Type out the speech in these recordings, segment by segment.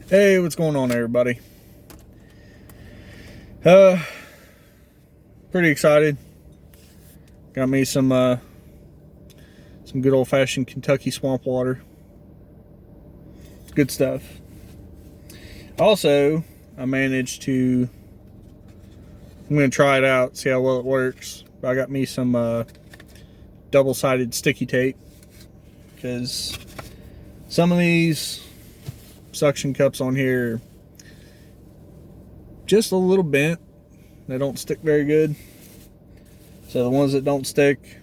Hey, what's going on, everybody? Pretty excited. Got me some good old-fashioned Kentucky swamp water. Good stuff. Also, I managed to. I'm gonna try it out, see how well it works. I got me some double-sided sticky tape because some of these suction cups on here just a little bent. They don't stick very good. So the ones that don't stick,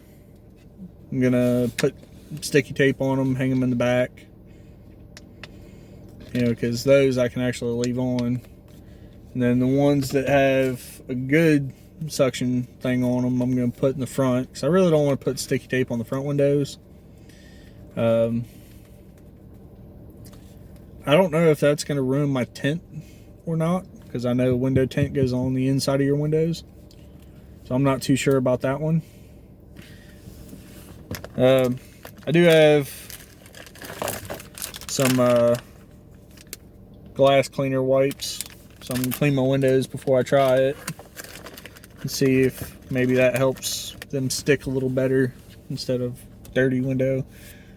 I'm gonna put sticky tape on them, hang them in the back. You know, because those I can actually leave on. And then the ones that have a good suction thing on them, I'm gonna put in the front, because I really don't want to put sticky tape on the front windows. I don't know if that's gonna ruin my tint or not, because I know window tint goes on the inside of your windows. So I'm not too sure about that one. I do have some glass cleaner wipes, so I'm going to clean my windows before I try it and see if maybe that helps them stick a little better instead of dirty window.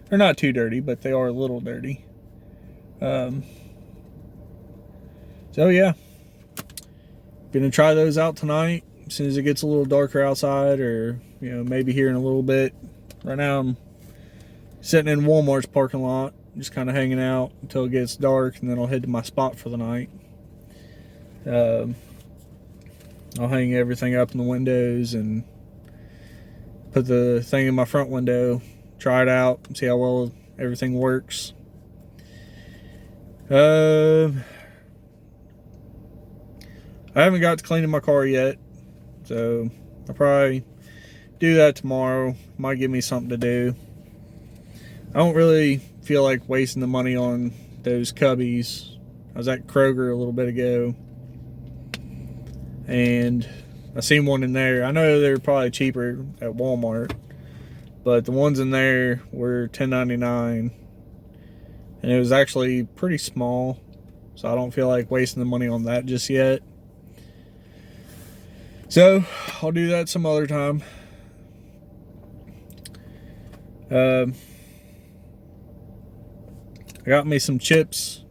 They're not too dirty, but they are a little dirty. So yeah, gonna try those out tonight as soon as it gets a little darker outside, or maybe here in a little bit. Right now I'm sitting in Walmart's parking lot, just kind of hanging out until it gets dark, and then I'll head to my spot for the night. I'll hang everything up in the windows and put the thing in my front window, try it out, see how well everything works. I haven't got to cleaning my car yet, so I'll probably do that tomorrow. Might give me something to do. I don't really feel like wasting the money on those cubbies. I was at Kroger a little bit ago, and I seen one in there. I know they're probably cheaper at Walmart, but the ones in there were $10.99, and it was actually pretty small, so I don't feel like wasting the money on that just yet. So I'll do that some other time. I got me some chips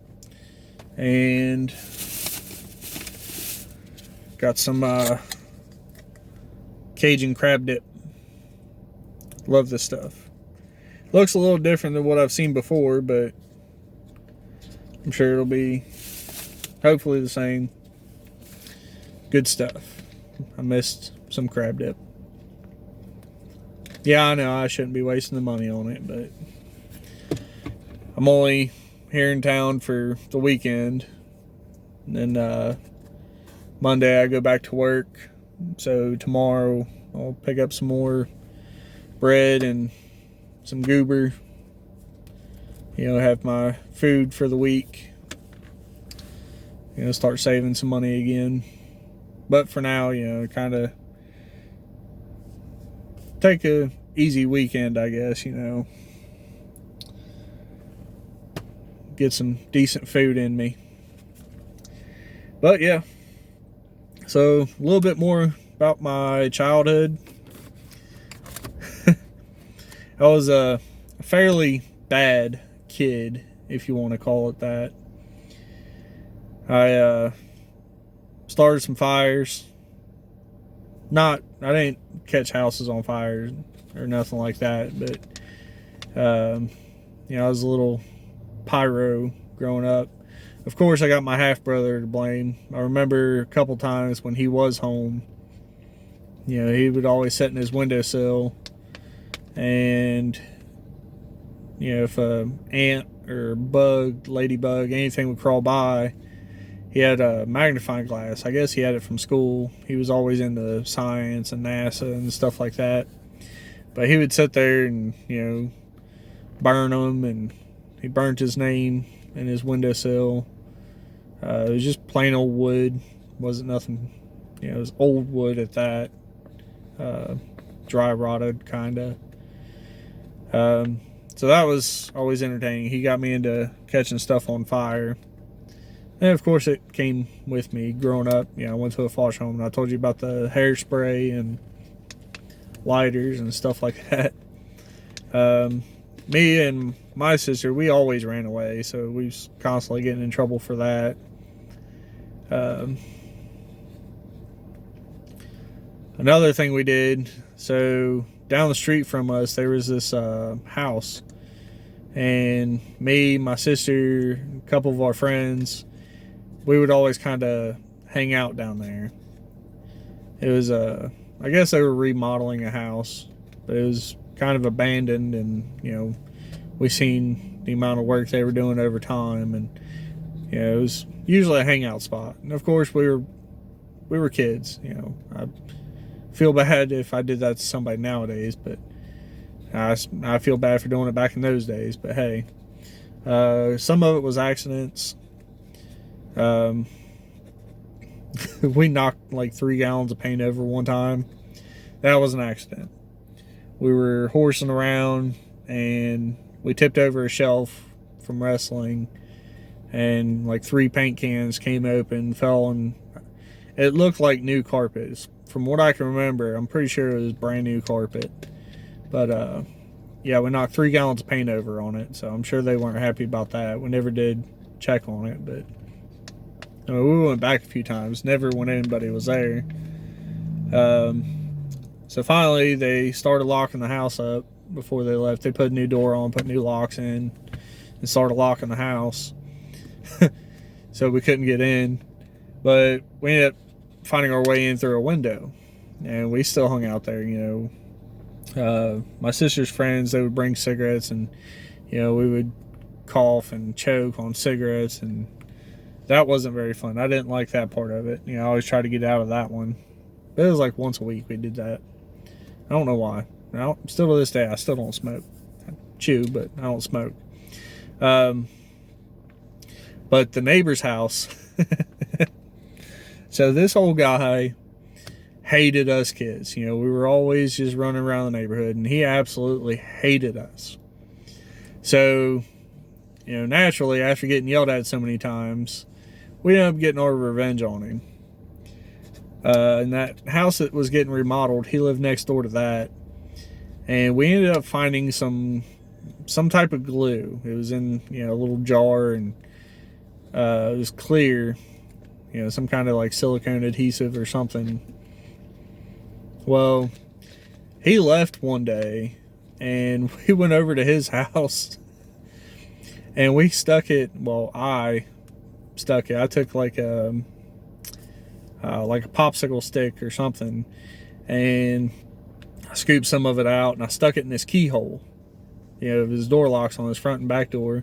and got some Cajun crab dip. Love this stuff. Looks a little different than what I've seen before, but I'm sure it'll be hopefully the same. Good stuff. I missed some crab dip. Yeah, I know I shouldn't be wasting the money on it, but I'm only here in town for the weekend. And then Monday I go back to work. So tomorrow I'll pick up some more bread and some goober. Have my food for the week. Start saving some money again. But for now, kind of take a easy weekend, I guess, get some decent food in me. But yeah, so a little bit more about my childhood. I was a fairly bad kid, if you want to call it that. I started some fires. I didn't catch houses on fire or nothing like that, but I was a little pyro growing up. Of course, I got my half brother to blame. I remember a couple times when he was home, he would always sit in his windowsill, and if a ant or bug, ladybug, anything would crawl by, he had a magnifying glass. I guess he had it from school. He was always into science and NASA and stuff like that. But he would sit there and, burn them, and he burnt his name in his windowsill. It was just plain old wood. Wasn't nothing, it was old wood at that. Dry rotted, kind of. So that was always entertaining. He got me into catching stuff on fire. And of course, it came with me growing up. I went to a foster home, and I told you about the hairspray and lighters and stuff like that. Me and my sister, we always ran away, so we was constantly getting in trouble for that. Another thing we did, so down the street from us, there was this house, and me, my sister, a couple of our friends, we would always kind of hang out down there. It was I guess they were remodeling a house, but it was kind of abandoned, and we seen the amount of work they were doing over time, and it was usually a hangout spot. And of course, we were kids. I feel bad if I did that to somebody nowadays, but I feel bad for doing it back in those days. But hey, some of it was accidents. We knocked like 3 gallons of paint over one time. That was an accident. We were horsing around and we tipped over a shelf from wrestling, and like 3 paint cans came open, fell, and it looked like new carpet. From what I can remember, I'm pretty sure it was brand new carpet. But yeah, we knocked 3 gallons of paint over on it, so I'm sure they weren't happy about that. We never did check on it, but we went back a few times, never when anybody was there. So finally, they started locking the house up before they left. They put a new door on, put new locks in, and started locking the house. So we couldn't get in. But we ended up finding our way in through a window. And we still hung out there, My sister's friends, they would bring cigarettes, and, we would cough and choke on cigarettes, and that wasn't very fun. I didn't like that part of it. I always tried to get out of that one. But it was like once a week we did that. I don't know why. Still to this day, I still don't smoke. I chew, but I don't smoke. But the neighbor's house. So this old guy hated us kids. We were always just running around the neighborhood, and he absolutely hated us. So, naturally, after getting yelled at so many times, we ended up getting our revenge on him. And that house that was getting remodeled, he lived next door to that. And we ended up finding some type of glue. It was in, a little jar, and it was clear. Some kind of like silicone adhesive or something. Well, he left one day, and we went over to his house, and we stuck it. Well, I stuck it. I took like a popsicle stick or something, and I scooped some of it out, and I stuck it in his keyhole. His door locks on his front and back door,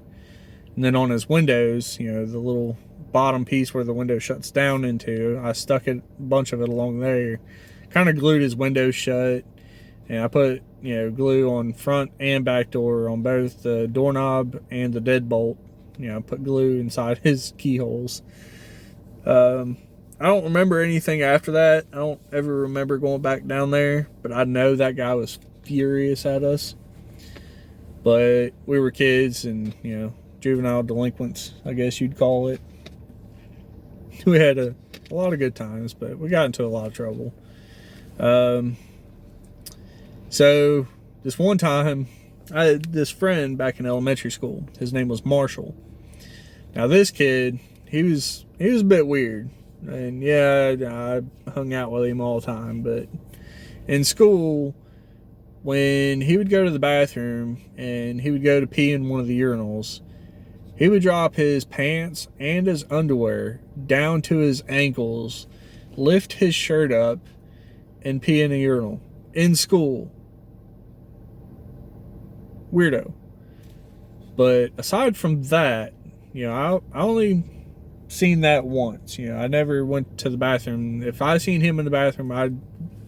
and then on his windows, the little bottom piece where the window shuts down into, I stuck a bunch of it along there. Kind of glued his windows shut, and I put glue on front and back door on both the doorknob and the deadbolt. Put glue inside his keyholes. I don't remember anything after that. I don't ever remember going back down there, but I know that guy was furious at us. But we were kids and, juvenile delinquents, I guess you'd call it. We had a lot of good times, but we got into a lot of trouble. So this one time, I had this friend back in elementary school. His name was Marshall. Now this kid, he was a bit weird. And yeah, I hung out with him all the time, but in school, when he would go to the bathroom and he would go to pee in one of the urinals, he would drop his pants and his underwear down to his ankles, lift his shirt up, and pee in a urinal in school. Weirdo. But aside from that, I only seen that once. I never went to the bathroom. If I seen him in the bathroom, I'd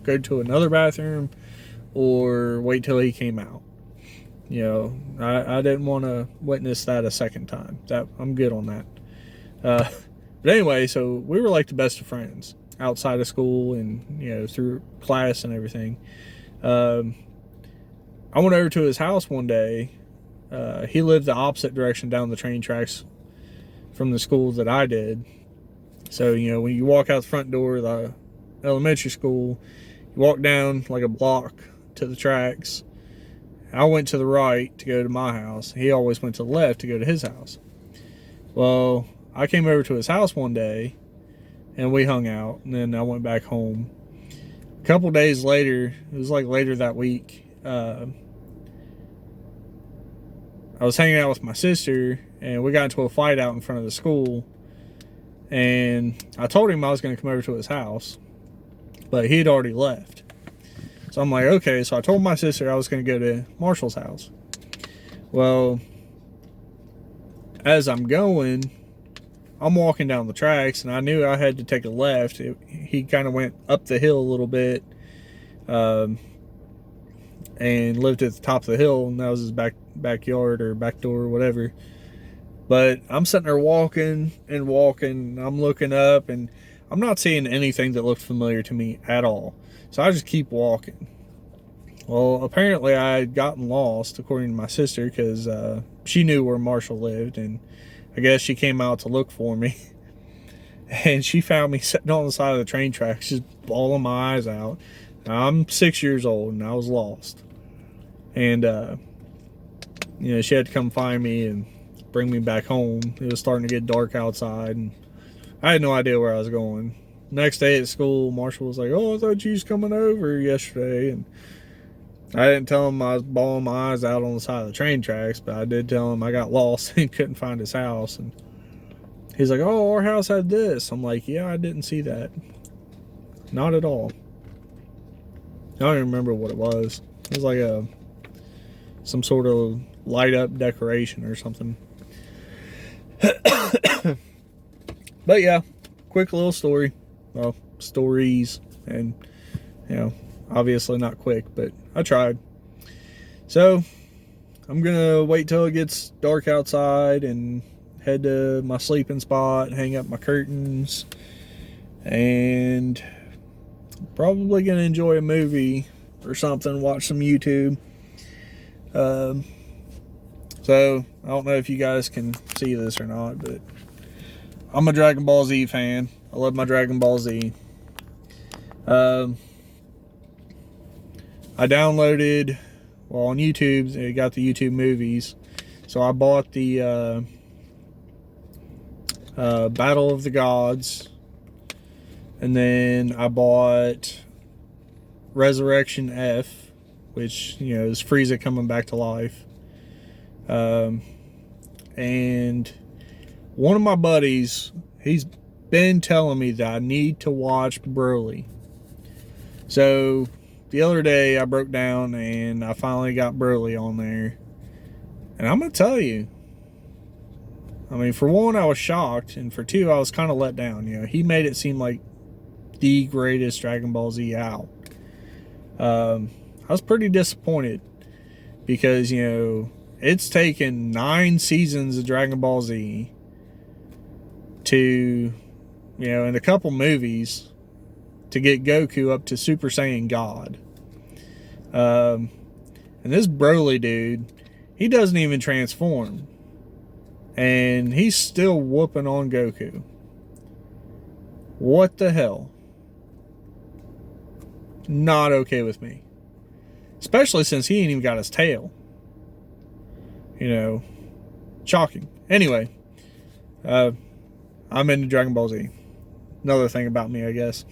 go to another bathroom or wait till he came out. I didn't want to witness that a second time. I'm good on that. But anyway, so we were like the best of friends outside of school and through class and everything. I went over to his house one day. He lived the opposite direction down the train tracks from the school that I did. So, you know, when you walk out the front door of the elementary school, you walk down like a block to the tracks. I went to the right to go to my house. He always went to the left to go to his house. Well, I came over to his house one day and we hung out, and then I went back home. A couple days later, it was like later that week, I was hanging out with my sister and we got into a fight out in front of the school, and I told him I was going to come over to his house, but he had already left. So I'm like, okay. So I told my sister I was going to go to Marshall's house. Well, as I'm going, I'm walking down the tracks, and I knew I had to take a left. He kind of went up the hill a little bit, and lived at the top of the hill, and that was his backyard or back door or whatever. But I'm sitting there walking and walking. I'm looking up, and I'm not seeing anything that looked familiar to me at all. So I just keep walking. Well, apparently I had gotten lost, according to my sister, because she knew where Marshall lived, and I guess she came out to look for me. And she found me sitting on the side of the train tracks, just bawling my eyes out. Now, I'm 6 years old, and I was lost. And, you know, she had to come find me and bring me back home. It was starting to get dark outside, and I had no idea where I was going. Next day at school, Marshall was like, "Oh, I thought you was coming over yesterday." And I didn't tell him I was bawling my eyes out on the side of the train tracks, but I did tell him I got lost and couldn't find his house. And he's like, "Oh, our house had this." I'm like, "Yeah, I didn't see that. Not at all." I don't even remember what it was. It was like some sort of light up decoration or something. But yeah, quick little story. Well, stories, and you know, obviously not quick, but I tried. So I'm gonna wait till it gets dark outside and head to my sleeping spot, hang up my curtains, and probably gonna enjoy a movie or something, watch some YouTube. So I don't know if you guys can see this or not, but I'm a Dragon Ball Z fan. I love my Dragon Ball Z. I downloaded, well, on YouTube, they got the YouTube movies. So I bought the Battle of the Gods. And then I bought Resurrection F, which, you know, is Frieza coming back to life. And one of my buddies, he's been telling me that I need to watch Broly. So the other day I broke down and I finally got Broly on there. And I'm going to tell you, I mean, for one, I was shocked. And for two, I was kind of let down. You know, he made it seem like the greatest Dragon Ball Z out. I was pretty disappointed because, you know, it's taken 9 seasons of Dragon Ball Z to, you know, and a couple movies to get Goku up to Super Saiyan God. And this Broly dude, he doesn't even transform. And he's still whooping on Goku. What the hell? Not okay with me. Especially since he ain't even got his tail. You know, shocking. Anyway, I'm into Dragon Ball Z. Another thing about me, I guess.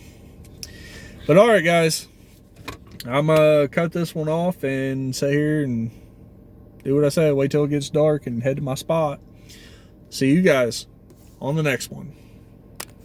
But alright, guys. I'm going to cut this one off and sit here and do what I said. Wait till it gets dark and head to my spot. See you guys on the next one.